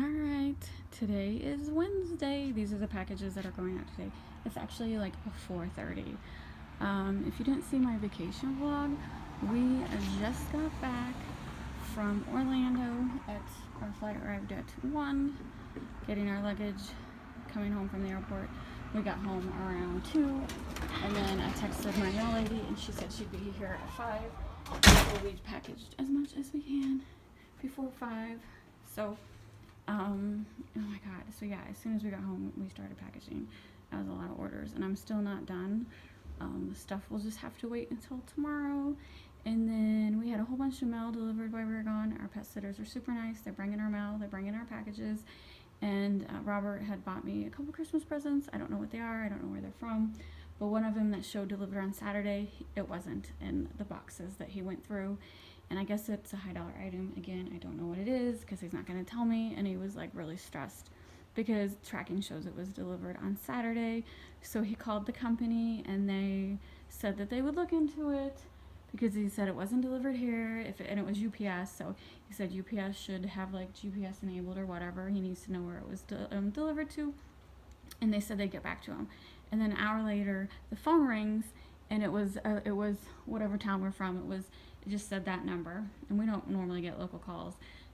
Alright, today is Wednesday. These are the packages that are going out today. It's actually like 4:30. If you didn't see my vacation vlog, we just got back from Orlando. Our flight arrived at 1, getting our luggage, coming home from the airport. We got home around 2, and then I texted my mail lady, and she said she'd be here at 5. So we packaged as much as we can before 5. So oh my god, so yeah, as soon as we got home we started packaging. That was a lot of orders, and I'm still not done. The stuff will just have to wait until tomorrow. And then we had a whole bunch of mail delivered while we were gone. Our pet sitters are super nice. They're bringing our mail, they're bringing our packages, and Robert had bought me a couple Christmas presents. I don't know what they are, I don't know where they're from, but one of them that showed delivered on Saturday, it wasn't in the boxes that he went through. And I guess it's a high dollar item. Again, I don't know what it is because he's not going to tell me, and he was like really stressed because tracking shows it was delivered on Saturday. So he called the company and they said that they would look into it because he said it wasn't delivered here, and it was UPS. So he said UPS should have like GPS enabled or whatever. He needs to know where it was delivered to, and they said they'd get back to him. And then an hour later, the phone rings, and it was whatever town we're from. It just said that number, and we don't normally get local calls.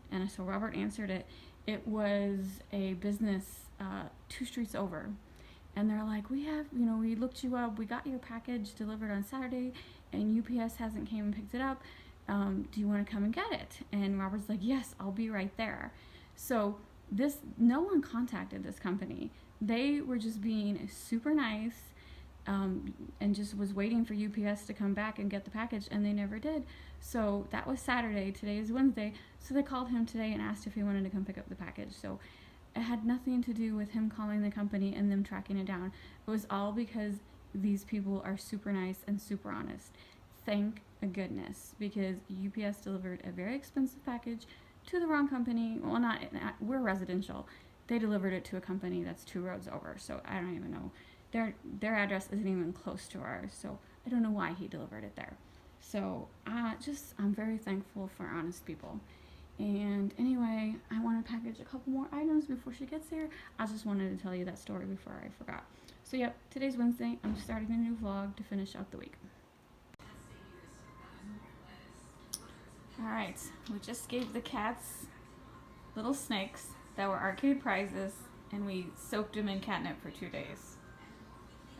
And so Robert answered it. It was a business 2 streets over, and they're like, we looked you up, we got your package delivered on Saturday, and UPS hasn't came and picked it up. Do you want to come and get it? And Robert's like, yes, I'll be right there. So no one contacted this company. They were just being super nice. And just was waiting for UPS to come back and get the package, and they never did. So that was Saturday. Today is Wednesday. So they called him today and asked if he wanted to come pick up the package. So it had nothing to do with him calling the company and them tracking it down. It was all because these people are super nice and super honest. Thank goodness, because UPS delivered a very expensive package to the wrong company. Well, we're residential. They delivered it to a company that's 2 roads over. So I don't even know. Their address isn't even close to ours, so I don't know why he delivered it there. So I'm very thankful for honest people. And anyway, I want to package a couple more items before she gets here. I just wanted to tell you that story before I forgot. So yep, today's Wednesday. I'm starting a new vlog to finish out the week. Alright, we just gave the cats little snakes that were arcade prizes, and we soaked them in catnip for 2 days.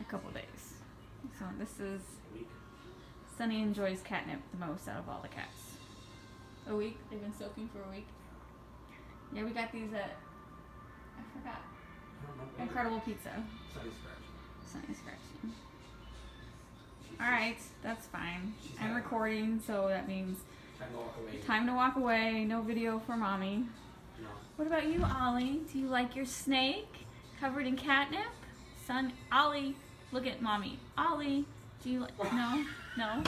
A couple days. So this is Sunny enjoys catnip the most out of all the cats. A week? They've been soaking for a week? Yeah, we got these at, I forgot. Incredible Pizza. Sunny scratching. Alright, that's fine. I'm recording, so that means time to walk away. No video for mommy. No. What about you, Ollie? Do you like your snake covered in catnip? Son, Ollie. Look at mommy. Ollie, do you like? No? No?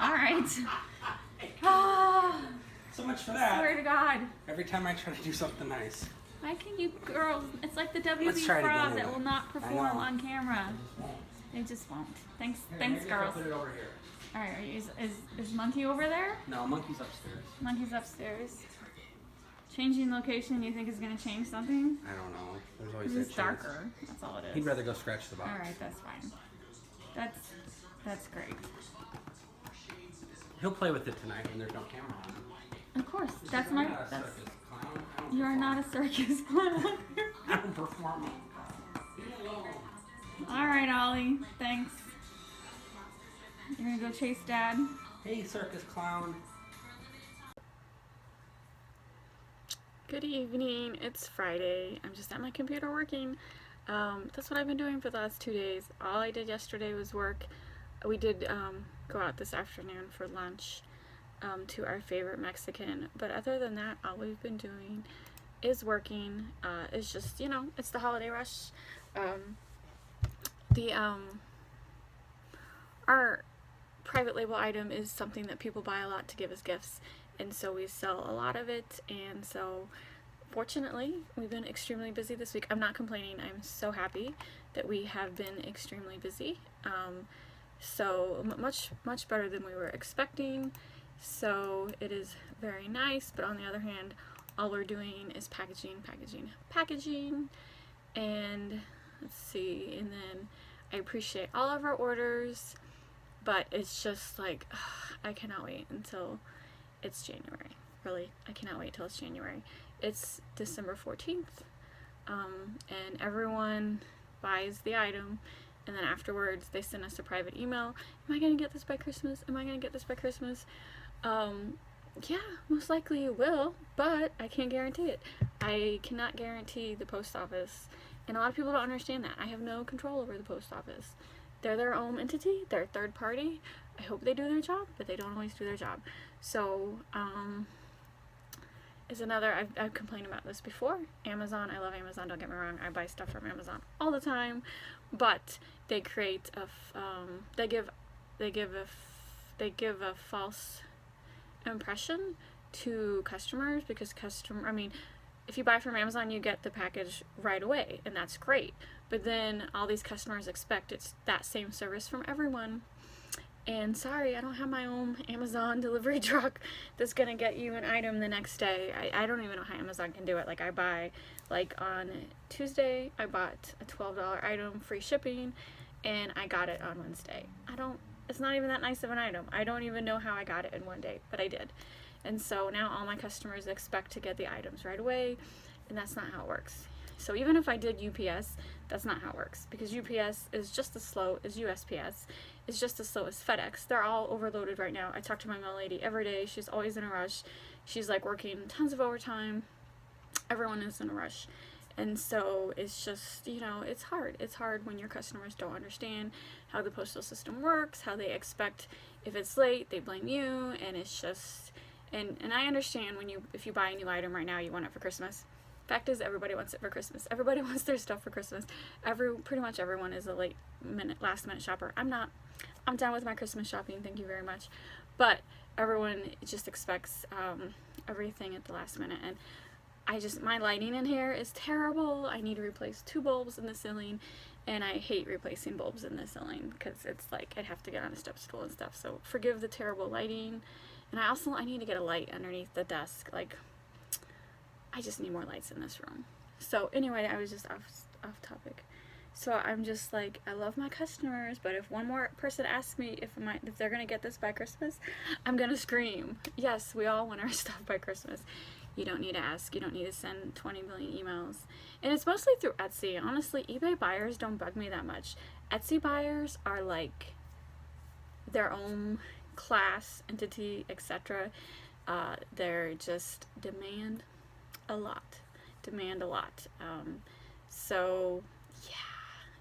Alright. So much for that. Swear to God. Every time I try to do something nice. Why can you girls? It's like the WB frog that will not perform on camera. It just won't. Thanks, girls. I'll put it over here. Alright, is Monkey over there? No, Monkey's upstairs. Monkey's upstairs. Changing location, you think is going to change something? I don't know. There's always It's darker. That's all it is. He'd rather go scratch the box. Alright, that's fine. That's great. He'll play with it tonight when there's no camera on. Of course. That's my... You are not a circus clown. I don't perform. Alright, Ollie. Thanks. You're going to go chase Dad? Hey, circus clown. Good evening. It's Friday. I'm just at my computer working. That's what I've been doing for the last 2 days. All I did yesterday was work. We did go out this afternoon for lunch to our favorite Mexican. But other than that, all we've been doing is working. It's just, it's the holiday rush. Our private label item is something that people buy a lot to give as gifts. And so we sell a lot of it, and so fortunately we've been extremely busy this week. I'm not complaining. I'm so happy that we have been extremely busy. So much better than we were expecting. So it is very nice, but on the other hand, all we're doing is packaging, packaging, packaging. And let's see, and then I appreciate all of our orders, but it's just like, I cannot wait until it's January. Really, I cannot wait till it's January. It's December 14th, and everyone buys the item, and then afterwards they send us a private email. Am I gonna get this by Christmas? Am I gonna get this by Christmas? Yeah, most likely you will, but I can't guarantee it. I cannot guarantee the post office, and a lot of people don't understand that. I have no control over the post office. They're their own entity, they're a third party. I hope they do their job, but they don't always do their job. So, is another, I've complained about this before. Amazon, I love Amazon, don't get me wrong, I buy stuff from Amazon all the time, but they create they give a false impression to customers, because if you buy from Amazon, you get the package right away, and that's great. But then all these customers expect it's that same service from everyone. And sorry, I don't have my own Amazon delivery truck that's gonna get you an item the next day. I don't even know how Amazon can do it. Like, I buy, like on Tuesday, I bought a $12 item, free shipping, and I got it on Wednesday. It's not even that nice of an item. I don't even know how I got it in one day, but I did. And so now all my customers expect to get the items right away, and that's not how it works. So even if I did UPS, that's not how it works, because UPS is just as slow as USPS, is just as slow as FedEx. They're all overloaded right now. I talk to my mail lady every day. She's always in a rush. She's like working tons of overtime. Everyone is in a rush. And so it's just, it's hard. It's hard when your customers don't understand how the postal system works, how they expect if it's late, they blame you, and it's just, and I understand if you buy a new item right now, you want it for Christmas. Fact is, everybody wants it for Christmas. Everybody wants their stuff for Christmas. Pretty much everyone is a last minute shopper. I'm not. I'm done with my Christmas shopping, thank you very much. But everyone just expects everything at the last minute, and my lighting in here is terrible. I need to replace 2 bulbs in the ceiling, and I hate replacing bulbs in the ceiling because it's like I'd have to get on a step stool and stuff. So forgive the terrible lighting. And I need to get a light underneath the desk. Like, I just need more lights in this room. So anyway, I was just off topic. So I'm just like, I love my customers, but if one more person asks me if they're gonna get this by Christmas, I'm gonna scream. Yes, we all want our stuff by Christmas. You don't need to ask. You don't need to send 20 million emails. And it's mostly through Etsy. Honestly, eBay buyers don't bug me that much. Etsy buyers are like their own class, entity, etc. They're just demand a lot. So yeah.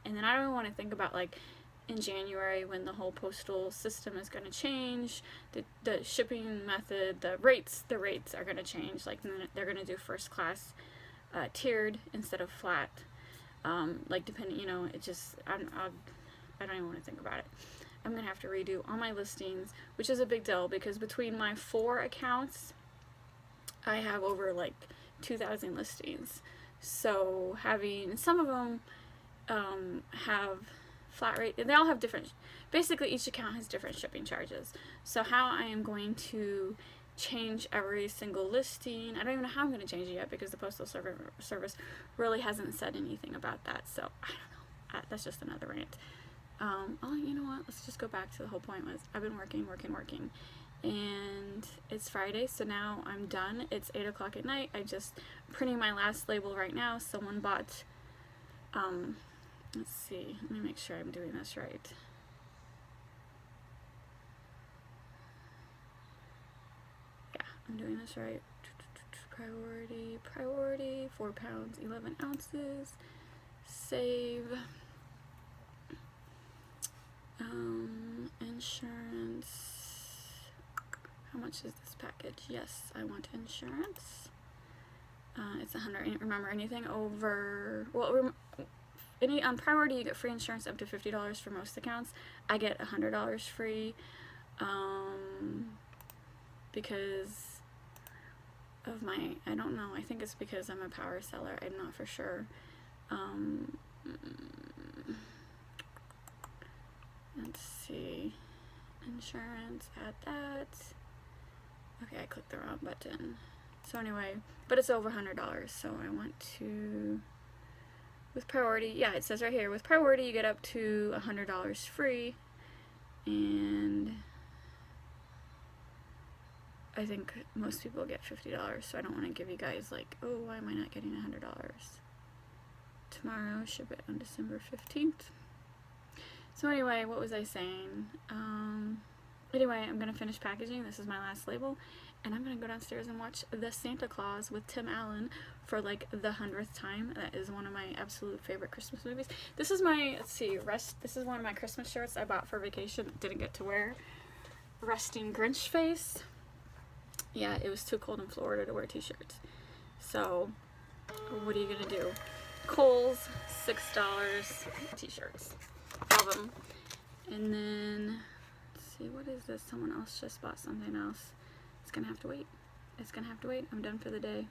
And then I don't want to think about, like, in January when the whole postal system is going to change, the shipping method, the rates are going to change. Like, they're going to do first class tiered instead of flat. Like, depending, it just, I don't even want to think about it. I'm going to have to redo all my listings, which is a big deal because between my 4 accounts, I have over like 2,000 listings. So some of them have flat rate, and they all have basically each account has different shipping charges. So how I am going to change every single listing, I don't even know how I'm going to change it yet because the postal service really hasn't said anything about that. So I don't know. That's just another rant. You know what? Let's just go back to the whole point was I've been working, and it's Friday, so now I'm done. It's 8 o'clock at night. I'm just printing my last label right now. Someone bought, let's see, let me make sure I'm doing this right. Yeah, I'm doing this right. Priority, 4 pounds, 11 ounces, save, insurance. How much is this package? Yes, I want insurance. It's 100. Remember, anything over, on priority you get free insurance up to $50 for most accounts. I get $100 free because of I don't know, I think it's because I'm a power seller. I'm not for sure. Let's see, insurance, add that. Okay, I clicked the wrong button. So anyway, but it's over $100, so I want to, with priority, yeah, it says right here, with priority you get up to $100 free, and I think most people get $50, so I don't want to give you guys like, oh, why am I not getting $100? Tomorrow, ship it on December 15th. So anyway, what was I saying? Anyway, I'm going to finish packaging. This is my last label. And I'm going to go downstairs and watch The Santa Claus with Tim Allen for like the 100th time. That is one of my absolute favorite Christmas movies. This is my, let's see, this is one of my Christmas shirts I bought for vacation. Didn't get to wear. Resting Grinch face. Yeah, it was too cold in Florida to wear t-shirts. So, what are you going to do? Kohl's, $6 t-shirts. Love them. And then, let's see, what is this? Someone else just bought something else. It's gonna have to wait. It's gonna have to wait. I'm done for the day.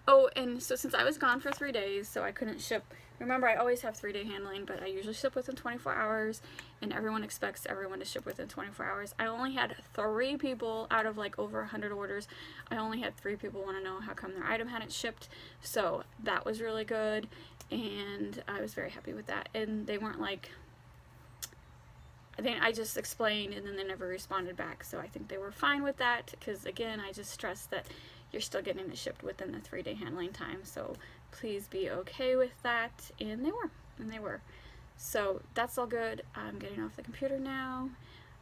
Oh, and so since I was gone for 3 days, so I couldn't ship. Remember, I always have 3-day handling, but I usually ship within 24 hours, and everyone expects everyone to ship within 24 hours. I only had 3 people out of like over 100 orders. I only had 3 people want to know how come their item hadn't shipped, so that was really good, and I was very happy with that. And they weren't like, I just explained and then they never responded back, so I think they were fine with that, because again, I just stressed that you're still getting it shipped within the 3-day handling time, so please be okay with that. And they were, so that's all good. I'm getting off the computer now,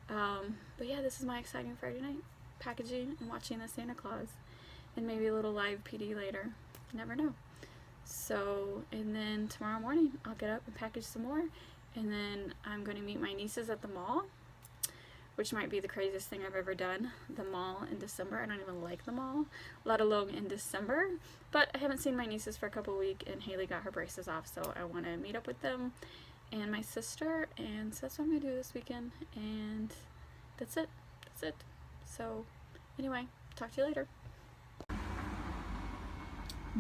but yeah, this is my exciting Friday night, packaging and watching the Santa Claus, and maybe a little live PD later, you never know. So, and then tomorrow morning I'll get up and package some more, and then I'm going to meet my nieces at the mall, which might be the craziest thing I've ever done. The mall in December. I don't even like the mall, let alone in December. But I haven't seen my nieces for a couple weeks, and Haley got her braces off, so I want to meet up with them and my sister, and so that's what I'm going to do this weekend, and that's it. That's it. So anyway, talk to you later.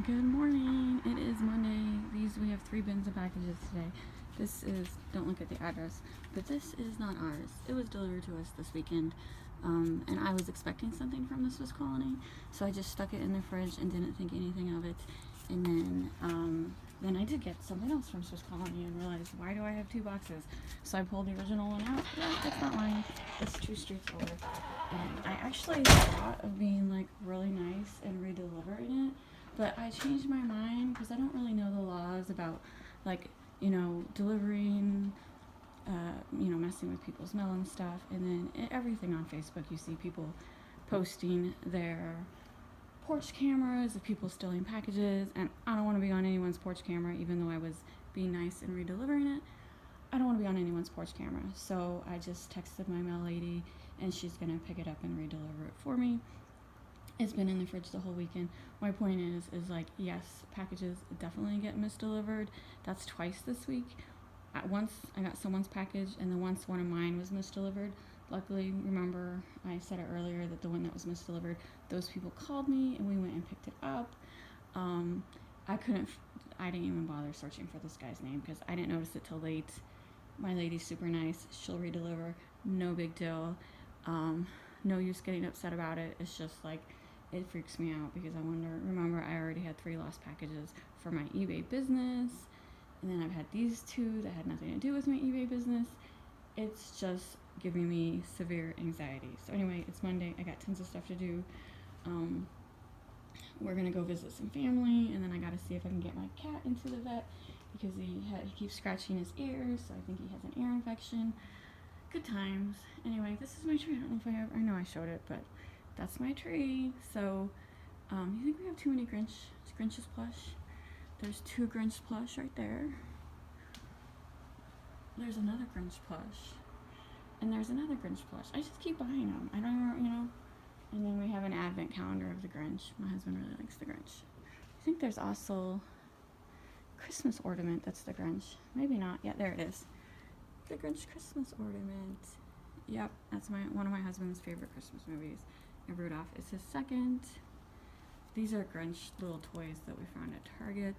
Good morning. It is Monday. We have 3 bins of packages today. This is, don't look at the address, but this is not ours. It was delivered to us this weekend, and I was expecting something from the Swiss Colony, so I just stuck it in the fridge and didn't think anything of it. And then I did get something else from Swiss Colony and realized, why do I have 2 boxes? So I pulled the original one out. Yeah, it's not mine. It's 2 streets over. And I actually thought of being like really nice and re-delivering it, but I changed my mind because I don't really know the laws about like, you know, delivering, you know, messing with people's mail and stuff. And then everything on Facebook, you see people posting their porch cameras of people stealing packages, and I don't want to be on anyone's porch camera, even though I was being nice and re-delivering it. I don't want to be on anyone's porch camera, so I just texted my mail lady, and she's going to pick it up and re-deliver it for me. It's been in the fridge the whole weekend. My point is like, yes, packages definitely get misdelivered. That's twice this week. At once, I got someone's package, and then once one of mine was misdelivered. Luckily, remember, I said it earlier that the one that was misdelivered, those people called me, and we went and picked it up. I didn't even bother searching for this guy's name, because I didn't notice it till late. My lady's super nice. She'll re-deliver. No big deal. No use getting upset about it. It's just like, it freaks me out because remember, I already had 3 lost packages for my eBay business, and then I've had these 2 that had nothing to do with my eBay business. It's just giving me severe anxiety. So anyway, it's Monday. I got tons of stuff to do. We're gonna go visit some family, and then I gotta see if I can get my cat into the vet because he keeps scratching his ears, so I think he has an ear infection. Good times. Anyway, this is my tree. I don't know if I know I showed it, but that's my tree. So, you think we have too many Grinch's plush? There's 2 Grinch plush right there. There's another Grinch plush. And there's another Grinch plush. I just keep buying them. I don't even, you know. And then we have an advent calendar of the Grinch. My husband really likes the Grinch. I think there's also Christmas ornament that's the Grinch. Maybe not. Yeah, there it is. The Grinch Christmas ornament. Yep, that's one of my husband's favorite Christmas movies. And Rudolph is his second. These are Grinch little toys that we found at Target.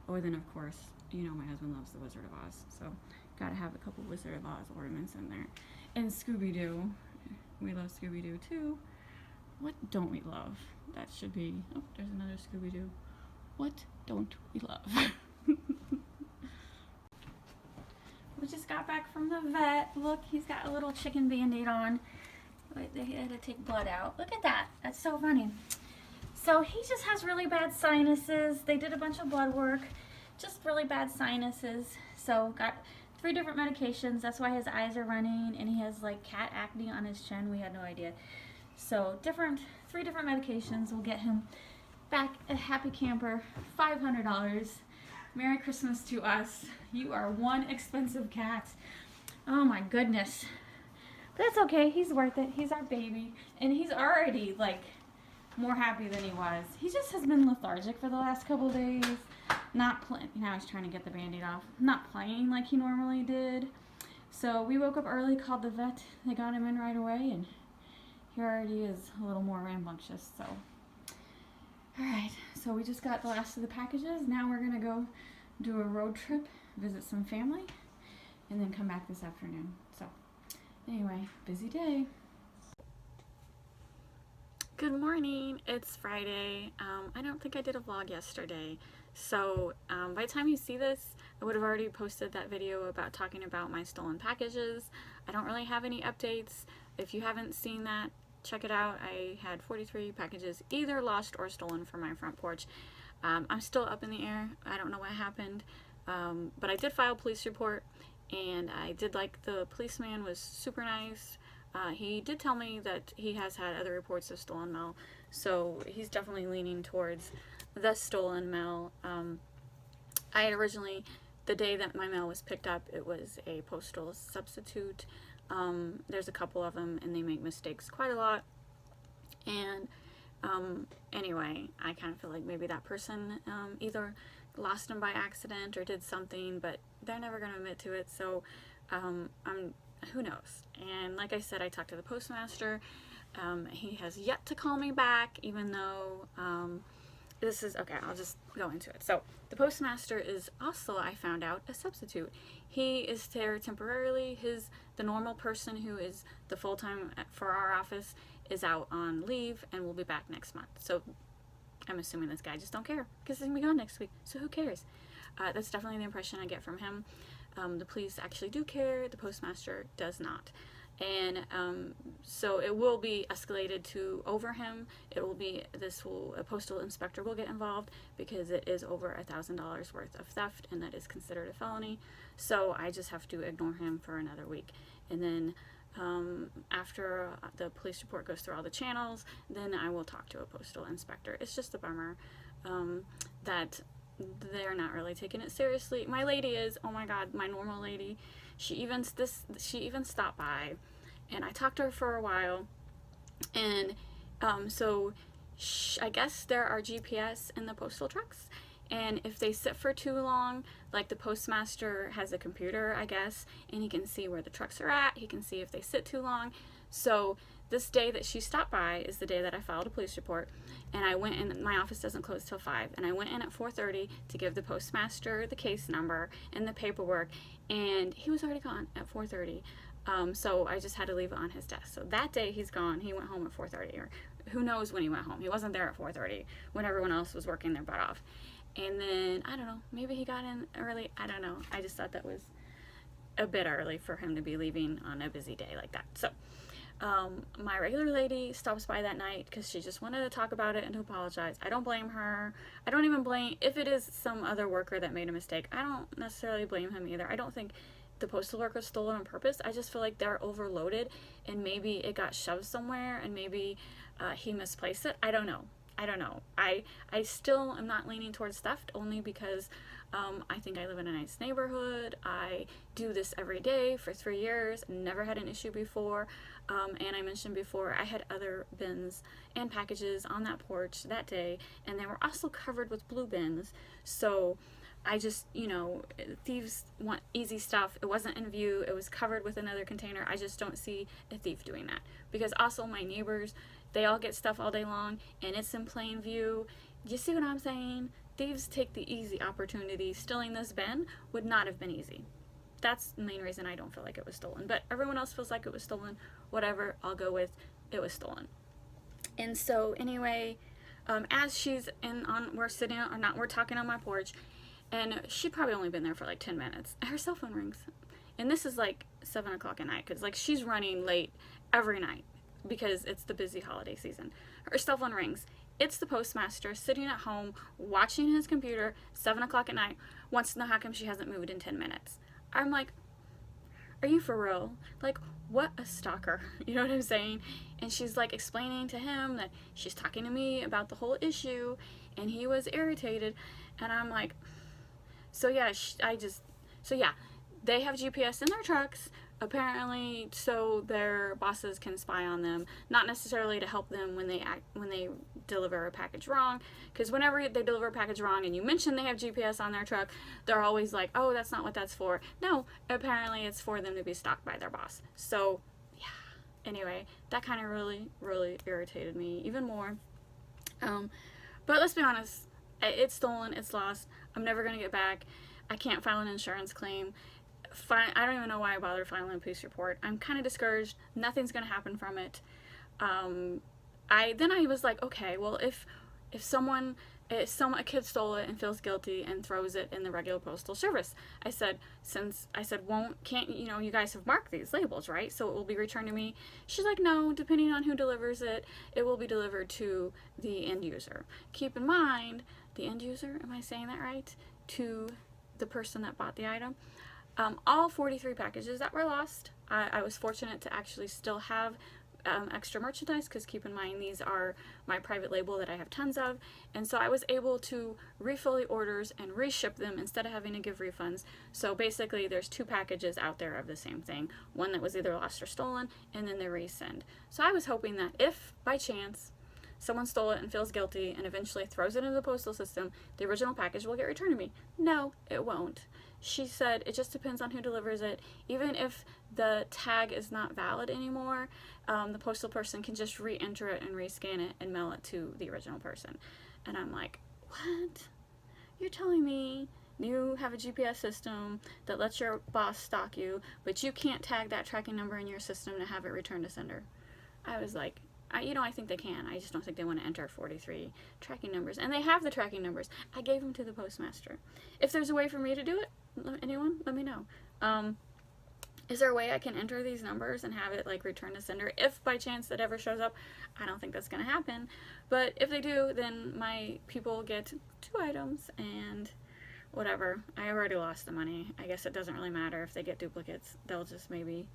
Oh, and then of course, you know my husband loves the Wizard of Oz, so gotta have a couple Wizard of Oz ornaments in there. And Scooby-Doo. We love Scooby-Doo too. What don't we love? That should be, oh, there's another Scooby-Doo. What don't we love? We just got back from the vet. Look, he's got a little chicken band-aid on. Wait, they had to take blood out. Look at that. That's so funny. So he just has really bad sinuses. They did a bunch of blood work. Just really bad sinuses. So got 3 different medications. That's why his eyes are running, and he has like cat acne on his chin. We had no idea. So 3 different medications will get him back a happy camper. $500. Merry Christmas to us. You are one expensive cat. Oh my goodness. But that's okay. He's worth it. He's our baby. And he's already like more happy than he was. He just has been lethargic for the last couple of days. Not playing. Now he's trying to get the band-aid off. Not playing like he normally did. So we woke up early, called the vet. They got him in right away, and he already is a little more rambunctious. So, alright. So we just got the last of the packages. Now we're going to go do a road trip, visit some family, and then come back this afternoon. So, anyway, busy day. Good morning. It's Friday. I don't think I did a vlog yesterday. So, by the time you see this, I would have already posted that video about talking about my stolen packages. I don't really have any updates. If you haven't seen that, check it out. I had 43 packages either lost or stolen from my front porch. I'm still up in the air. I don't know what happened, but I did file a police report, and I did like the policeman was super nice. He did tell me that he has had other reports of stolen mail, so he's definitely leaning towards the stolen mail. I had originally, the day that my mail was picked up, it was a postal substitute. There's a couple of them, and they make mistakes quite a lot. And anyway, I kind of feel like maybe that person either lost them by accident or did something, but they're never going to admit to it. So who knows? And like I said, I talked to the postmaster. He has yet to call me back, even though this is okay. I'll just go into it. So the postmaster is also, I found out, a substitute. He is there temporarily. The normal person who is the full-time for our office is out on leave and will be back next month. So I'm assuming this guy just don't care because he's gonna be gone next week. So who cares? That's definitely the impression I get from him. The police actually do care. The postmaster does not. And so it will be escalated to over him. It will be, a postal inspector will get involved because it is over $1,000 worth of theft, and that is considered a felony. So I just have to ignore him for another week. And then after the police report goes through all the channels, then I will talk to a postal inspector. It's just a bummer that they're not really taking it seriously. My lady is, oh my god, my normal lady, she even stopped by, and I talked to her for a while, and I guess there are GPS in the postal trucks, and if they sit for too long, like the postmaster has a computer, I guess, and he can see where the trucks are at, he can see if they sit too long. So this day that she stopped by is the day that I filed a police report, and I went in. My office doesn't close till 5, and I went in at 4:30 to give the postmaster the case number and the paperwork, and he was already gone at 4:30. So I just had to leave it on his desk. So that day he's gone. He went home at 4:30, or who knows when he went home. He wasn't there at 4:30 when everyone else was working their butt off. And then, I don't know, maybe he got in early. I don't know. I just thought that was a bit early for him to be leaving on a busy day like that. So my regular lady stops by that night because she just wanted to talk about it and to apologize. I don't blame her. I don't even blame, if it is some other worker that made a mistake, I don't necessarily blame him either. I don't think the postal worker stole it on purpose. I just feel like they're overloaded, and maybe it got shoved somewhere, and maybe he misplaced it. I don't know. I still am not leaning towards theft, only because I think I live in a nice neighborhood. I do this every day for 3 years, never had an issue before. And I mentioned before, I had other bins and packages on that porch that day, and they were also covered with blue bins. So I just, thieves want easy stuff. It wasn't in view. It was covered with another container. I just don't see a thief doing that. Because also my neighbors, they all get stuff all day long, and it's in plain view. You see what I'm saying? Thieves take the easy opportunity. Stealing this bin would not have been easy. That's the main reason I don't feel like it was stolen. But everyone else feels like it was stolen. Whatever, I'll go with it was stolen. And so anyway, as she's we're talking on my porch, and she'd probably only been there for like 10 minutes. Her cell phone rings. And this is like 7 o'clock at night, because like she's running late every night because it's the busy holiday season. Her cell phone rings. It's the postmaster sitting at home watching his computer, 7 o'clock at night, wants to know how come she hasn't moved in 10 minutes. I'm like, are you for real? Like, what a stalker. You know what I'm saying? And she's like explaining to him that she's talking to me about the whole issue, and he was irritated. And I'm like, so yeah, they have GPS in their trucks, apparently, so their bosses can spy on them. Not necessarily to help them when they deliver a package wrong, because whenever they deliver a package wrong and you mention they have GPS on their truck, they're always like, oh, that's not what that's for. No, apparently it's for them to be stalked by their boss. So yeah, anyway, that kind of really irritated me even more. But let's be honest, it's stolen, it's lost, I'm never gonna get back. I can't file an insurance claim. I don't even know why I bothered filing a police report. I'm kind of discouraged. Nothing's gonna happen from it. I was like, okay, well, if a kid stole it and feels guilty and throws it in the regular postal service, can't you guys have marked these labels, right? So it will be returned to me. She's like, no, depending on who delivers it, it will be delivered to the end user. Keep in mind, the end user, am I saying that right? To the person that bought the item. All 43 packages that were lost, I was fortunate to actually still have extra merchandise, because keep in mind, these are my private label that I have tons of, and so I was able to refill the orders and reship them instead of having to give refunds. So basically there's 2 packages out there of the same thing, one that was either lost or stolen, and then they resend. So I was hoping that if by chance someone stole it and feels guilty and eventually throws it into the postal system, the original package will get returned to me. No, it won't. She said it just depends on who delivers it. Even if the tag is not valid anymore, the postal person can just re-enter it and rescan it and mail it to the original person. And I'm like, what? You're telling me you have a GPS system that lets your boss stalk you, but you can't tag that tracking number in your system to have it returned to sender? I was like, I think they can. I just don't think they want to enter 43 tracking numbers. And they have the tracking numbers. I gave them to the postmaster. If there's a way for me to do it, anyone, let me know. Is there a way I can enter these numbers and have it like return to sender if by chance that ever shows up? I don't think that's going to happen. But if they do, then my people get 2 items and whatever. I already lost the money. I guess it doesn't really matter if they get duplicates. They'll just maybe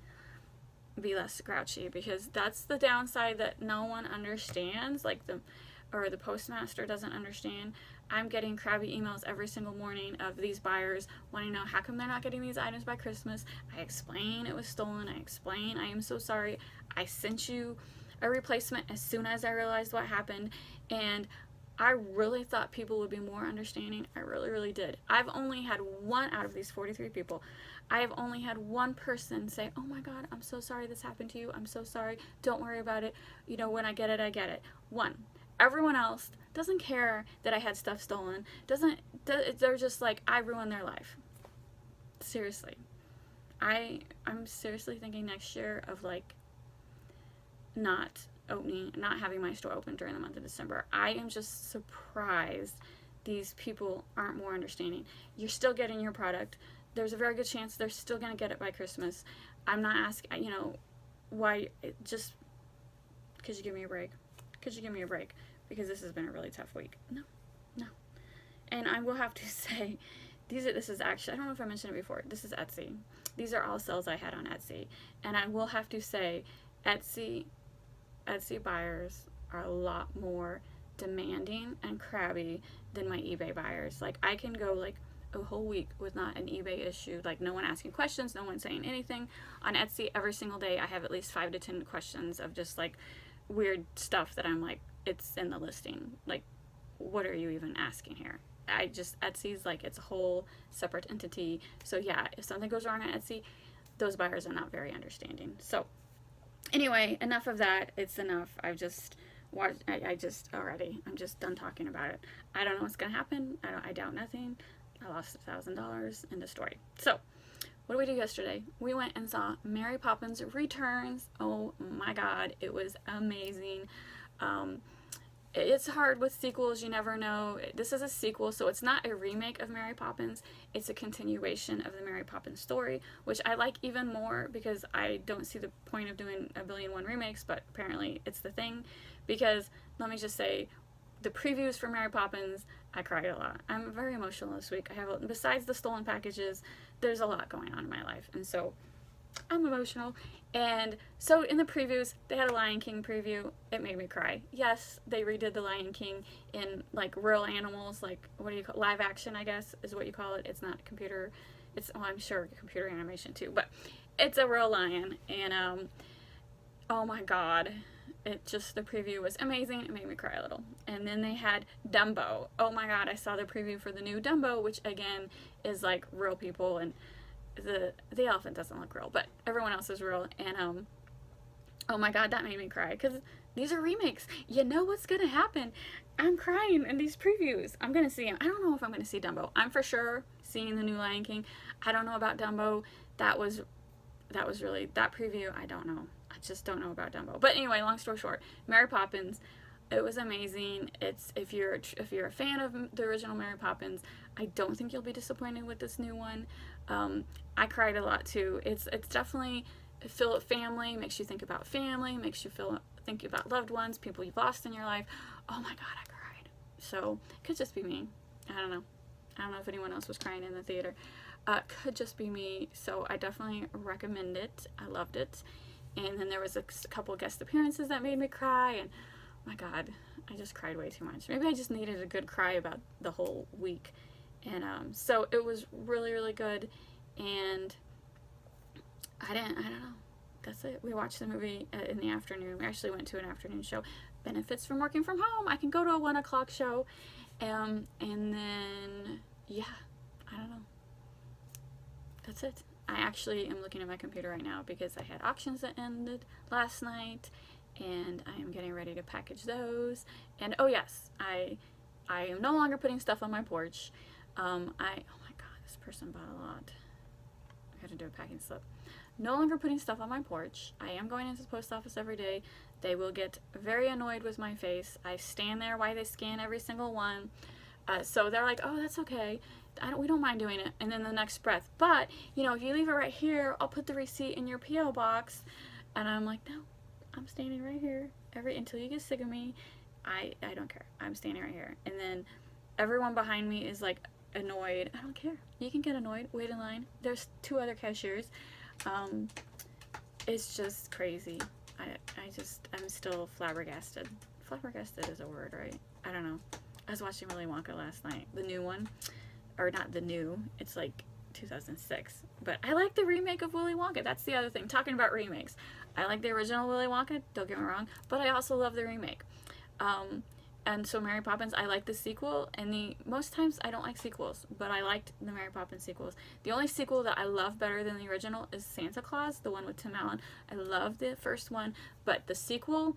be less grouchy, because that's the downside that no one understands, like the postmaster doesn't understand. I'm getting crabby emails every single morning of these buyers wanting to know how come they're not getting these items by Christmas. I explain it was stolen. I explain I am so sorry. I sent you a replacement as soon as I realized what happened, and I really thought people would be more understanding. I really did. I've only had one out of these 43 people. I have only had one person say, oh my God, I'm so sorry this happened to you. I'm so sorry. Don't worry about it. When I get it, I get it. One. Everyone else doesn't care that I had stuff stolen. They're just like, I ruined their life. Seriously. I'm seriously thinking next year of like not having my store open during the month of December. I am just surprised these people aren't more understanding. You're still getting your product. There's a very good chance they're still going to get it by Christmas. I'm not asking, why, just, could you give me a break? Could you give me a break? Because this has been a really tough week. No. And I will have to say, this is actually, I don't know if I mentioned it before, this is Etsy. These are all sales I had on Etsy. And I will have to say, Etsy buyers are a lot more demanding and crabby than my eBay buyers. Like, I can go like a whole week with not an eBay issue, like no one asking questions, no one saying anything. On Etsy, every single day I have at least 5 to 10 questions of just like weird stuff that I'm like, it's in the listing. Like, what are you even asking here? Etsy's like, it's a whole separate entity. So yeah, if something goes wrong on Etsy, those buyers are not very understanding. So anyway, enough of that. It's enough. I'm just done talking about it. I don't know what's gonna happen. I doubt nothing. I lost $1,000 in the story. So what did we do yesterday? We went and saw Mary Poppins Returns. Oh my God, it was amazing. It's hard with sequels, you never know. This is a sequel, so it's not a remake of Mary Poppins. It's a continuation of the Mary Poppins story, which I like even more because I don't see the point of doing a billion one remakes, but apparently it's the thing. Because, let me just say, the previews for Mary Poppins, I cried a lot. I'm very emotional this week. Besides the stolen packages, there's a lot going on in my life, and so I'm emotional. And so in the previews, they had a Lion King preview. It made me cry. Yes, they redid the Lion King in like real animals, like what do you call live action, I guess is what you call it. It's not computer. It's I'm sure computer animation too, but it's a real lion. And oh my god, the preview was amazing. It made me cry a little. And then they had Dumbo. Oh my god, I saw the preview for the new Dumbo, which again is like real people, and the elephant doesn't look real, but everyone else is real. And oh my god, that made me cry because these are remakes. You know what's gonna happen. I'm crying in these previews. I'm gonna see him. I don't know if I'm gonna see Dumbo. I'm for sure seeing the new Lion King. I don't know about Dumbo. That was really that preview. I don't know. I just don't know about Dumbo. But anyway, long story short, Mary Poppins. It was amazing. It's if you're a fan of the original Mary Poppins, I don't think you'll be disappointed with this new one. I cried a lot too. It's definitely family, makes you think about family, makes you think about loved ones, people you've lost in your life. Oh my god, I cried. So it could just be me. I don't know. I don't know if anyone else was crying in the theater. Could just be me. So I definitely recommend it. I loved it. And then there was a couple guest appearances that made me cry, and my god, I just cried way too much. Maybe I just needed a good cry about the whole week. And so it was really, really good. And I don't know. That's it. We watched the movie in the afternoon. We actually went to an afternoon show. Benefits from working from home. I can go to a 1 o'clock show. And then, yeah, I don't know. That's it. I actually am looking at my computer right now because I had auctions that ended last night, and I am getting ready to package those. And oh yes, I am no longer putting stuff on my porch. Oh my god, this person bought a lot. I had to do a packing slip. No longer putting stuff on my porch. I am going into the post office every day. They will get very annoyed with my face. I stand there while they scan every single one. So they're like, oh, that's okay. We don't mind doing it. And then the next breath, but, you know, if you leave it right here, I'll put the receipt in your P.O. box. And I'm like, no, I'm standing right here until you get sick of me. I don't care. I'm standing right here. And then everyone behind me is like annoyed. I don't care. You can get annoyed. Wait in line. There's 2 other cashiers. It's just crazy. I'm still flabbergasted. Flabbergasted is a word, right? I don't know. I was watching Willy Wonka last night. The new one. Or not the new. It's like 2006. But I like the remake of Willy Wonka. That's the other thing. Talking about remakes. I like the original Willy Wonka. Don't get me wrong. But I also love the remake. And so Mary Poppins, I like the sequel, and most times I don't like sequels, but I liked the Mary Poppins sequels. The only sequel that I love better than the original is Santa Claus, the one with Tim Allen. I love the first one, but the sequel,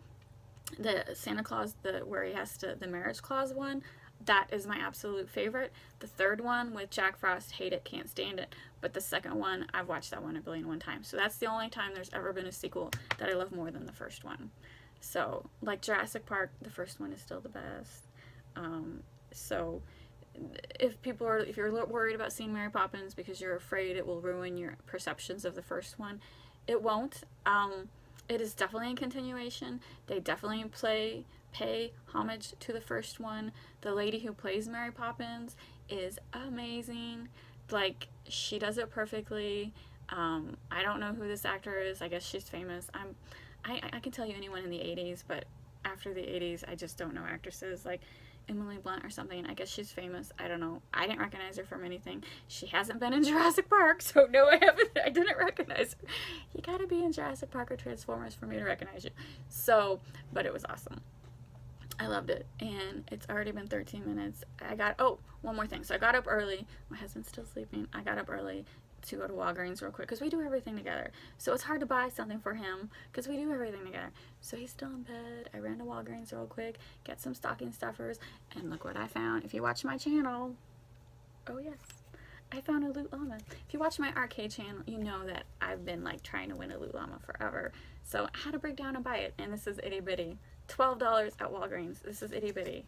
the Santa Claus, where he has the marriage clause one, that is my absolute favorite. The third one with Jack Frost, hate it, can't stand it. But the second one, I've watched that one a billion one times. So that's the only time there's ever been a sequel that I love more than the first one. So, like Jurassic Park, the first one is still the best. So, if you're worried about seeing Mary Poppins because you're afraid it will ruin your perceptions of the first one, it won't. It is definitely a continuation. They definitely pay homage to the first one. The lady who plays Mary Poppins is amazing. Like, she does it perfectly. I don't know who this actor is. I guess she's famous. I can tell you anyone in the 80s, but after the 80s, I just don't know actresses like Emily Blunt or something. I guess she's famous. I don't know. I didn't recognize her from anything. She hasn't been in Jurassic Park, so no, I haven't. I didn't recognize her. You gotta be in Jurassic Park or Transformers for me to recognize you. So, but it was awesome. I loved it, and it's already been 13 minutes. One more thing. So I got up early. My husband's still sleeping. I got up early to go to Walgreens real quick because we do everything together. So it's hard to buy something for him because we do everything together. So he's still in bed. I ran to Walgreens real quick, get some stocking stuffers, and look what I found. If you watch my channel, oh yes, I found a loot llama. If you watch my arcade channel, you know that I've been like trying to win a loot llama forever. So I had to break down and buy it, and this is itty bitty. $12 at Walgreens. This is itty bitty,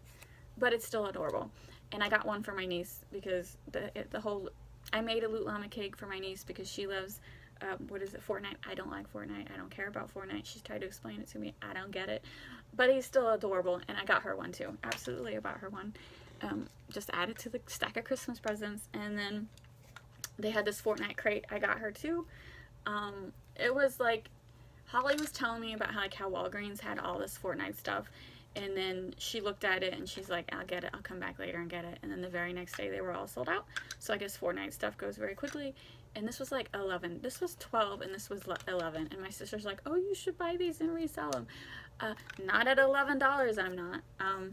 but it's still adorable. And I got one for my niece because I made a Loot Llama cake for my niece because she loves, what is it, Fortnite. I don't like Fortnite. I don't care about Fortnite. She's tried to explain it to me. I don't get it. But he's still adorable, and I got her one too. Absolutely about her one. Just added to the stack of Christmas presents. And then they had this Fortnite crate. I got her too. It was like, Holly was telling me about how Walgreens had all this Fortnite stuff. And then she looked at it and she's like, I'll get it. I'll come back later and get it. And then the very next day they were all sold out. So I guess Fortnite stuff goes very quickly. And this was like 11. This was 12 and this was 11. And my sister's like, oh, you should buy these and resell them. Not at $11, I'm not.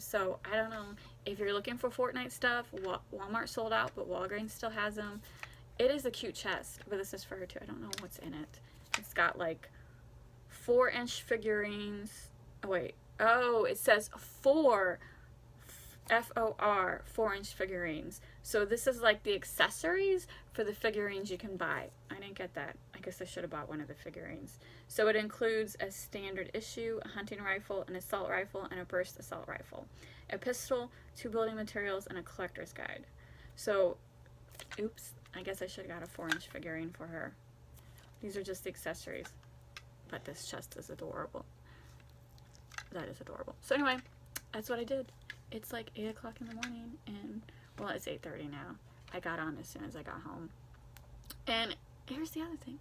So I don't know. If you're looking for Fortnite stuff, Walmart sold out, but Walgreens still has them. It is a cute chest, but this is for her too. I don't know what's in it. It's got like 4-inch figurines. Oh, wait. Oh, it says 4, F-O-R, 4-inch figurines. So this is like the accessories for the figurines you can buy. I didn't get that. I guess I should have bought one of the figurines. So it includes a standard issue, a hunting rifle, an assault rifle, and a burst assault rifle, a pistol, 2 building materials, and a collector's guide. So, oops, I guess I should have got a 4-inch figurine for her. These are just the accessories. But this chest is adorable. That is adorable. So anyway, that's what I did. It's like 8 o'clock in the morning, and, well, it's 8:30 now. I got on as soon as I got home. And here's the other thing.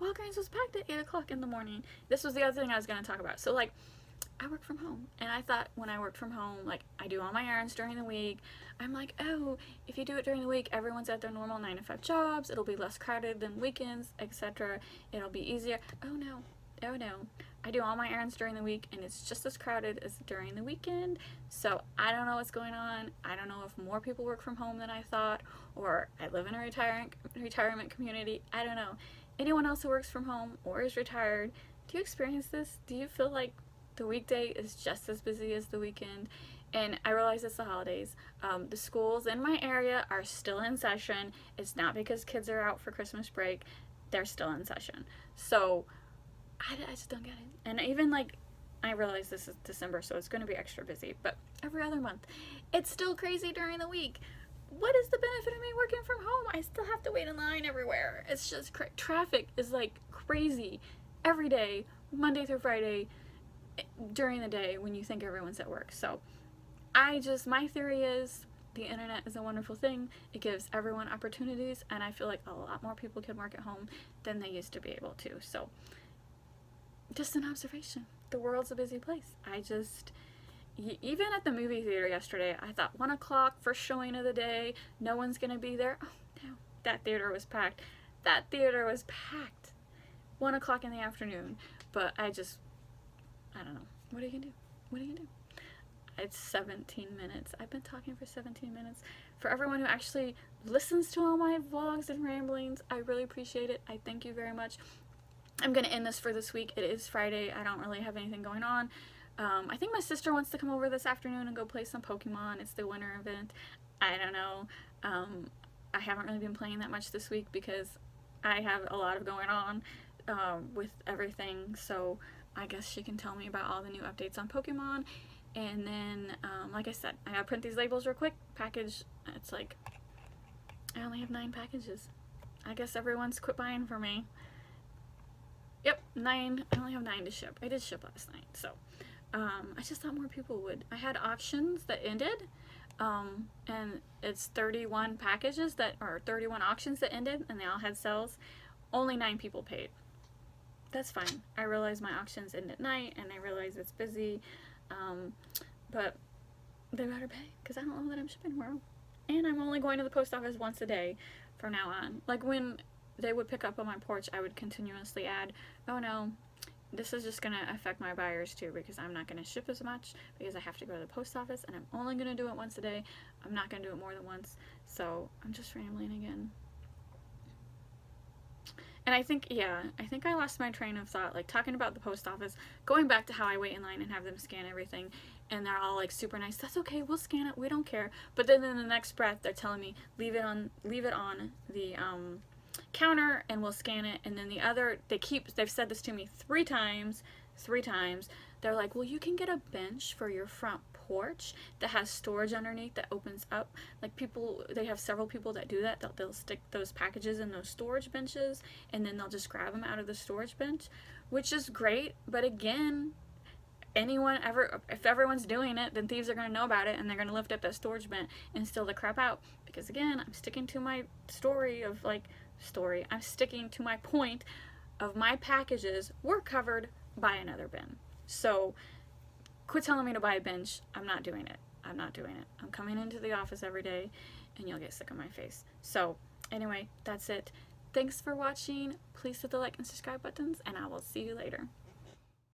Walgreens was packed at 8 o'clock in the morning. This was the other thing I was going to talk about. So, like, I work from home, and I thought when I worked from home, like, I do all my errands during the week. I'm like, oh, if you do it during the week, everyone's at their normal 9-to-5 jobs. It'll be less crowded than weekends, etc. It'll be easier. Oh, no. Oh, no. I do all my errands during the week, and it's just as crowded as during the weekend. So I don't know what's going on. I don't know if more people work from home than I thought, or I live in a retirement community. I don't know. Anyone else who works from home or is retired, do you experience this? Do you feel like the weekday is just as busy as the weekend? And I realize it's the holidays. The schools in my area are still in session. It's not because kids are out for Christmas break. They're still in session. So I just don't get it. And even like, I realize this is December, so it's going to be extra busy, but every other month, it's still crazy during the week. What is the benefit of me working from home? I still have to wait in line everywhere. It's just traffic is like crazy every day, Monday through Friday, during the day when you think everyone's at work. So my theory is the internet is a wonderful thing. It gives everyone opportunities, and I feel like a lot more people can work at home than they used to be able to. So just an observation. The world's a busy place. Even at the movie theater yesterday, I thought 1 o'clock, first showing of the day, no one's gonna be there. Oh no, that theater was packed. That theater was packed. 1 o'clock in the afternoon. But I don't know. What are you gonna do? What are you gonna do? It's 17 minutes. I've been talking for 17 minutes. For everyone who actually listens to all my vlogs and ramblings, I really appreciate it. I thank you very much. I'm going to end this for this week. It is Friday. I don't really have anything going on. I think my sister wants to come over this afternoon and go play some Pokemon. It's the winter event. I don't know. I haven't really been playing that much this week because I have a lot of going on with everything. So I guess she can tell me about all the new updates on Pokemon. And then, like I said, I gotta print these labels real quick. Package, it's like, I only have 9 packages. I guess everyone's quit buying for me. Yep, 9. I only have 9 to ship. I did ship last night, so I just thought more people would. I had auctions that ended, and it's 31 packages or 31 auctions that ended, and they all had sales. Only 9 people paid. That's fine. I realize my auctions end at night, and I realize it's busy, but they better pay, because I don't know that I'm shipping tomorrow. And I'm only going to the post office once a day from now on. Like when they would pick up on my porch, I would continuously add, oh no, this is just going to affect my buyers too, because I'm not going to ship as much because I have to go to the post office, and I'm only going to do it once a day. I'm not going to do it more than once. So I'm just rambling again. And I think I lost my train of thought, like talking about the post office, going back to how I wait in line and have them scan everything, and they're all like super nice. That's okay, we'll scan it, we don't care. But then in the next breath, they're telling me, leave it on the counter and we'll scan it. And then they've said this to me 3 times, 3 times. They're like, well, you can get a bench for your front porch that has storage underneath that opens up. Like, people, they have several people that do that. They'll stick those packages in those storage benches, and then they'll just grab them out of the storage bench, which is great. But again, if everyone's doing it, then thieves are going to know about it, and they're going to lift up that storage bin and steal the crap out. Because again, I'm sticking to my I'm sticking to my point of my packages were covered by another bin. So quit telling me to buy a bench. I'm not doing it. I'm not doing it. I'm coming into the office every day, and you'll get sick of my face. So anyway, that's it. Thanks for watching. Please hit the like and subscribe buttons, and I will see you later.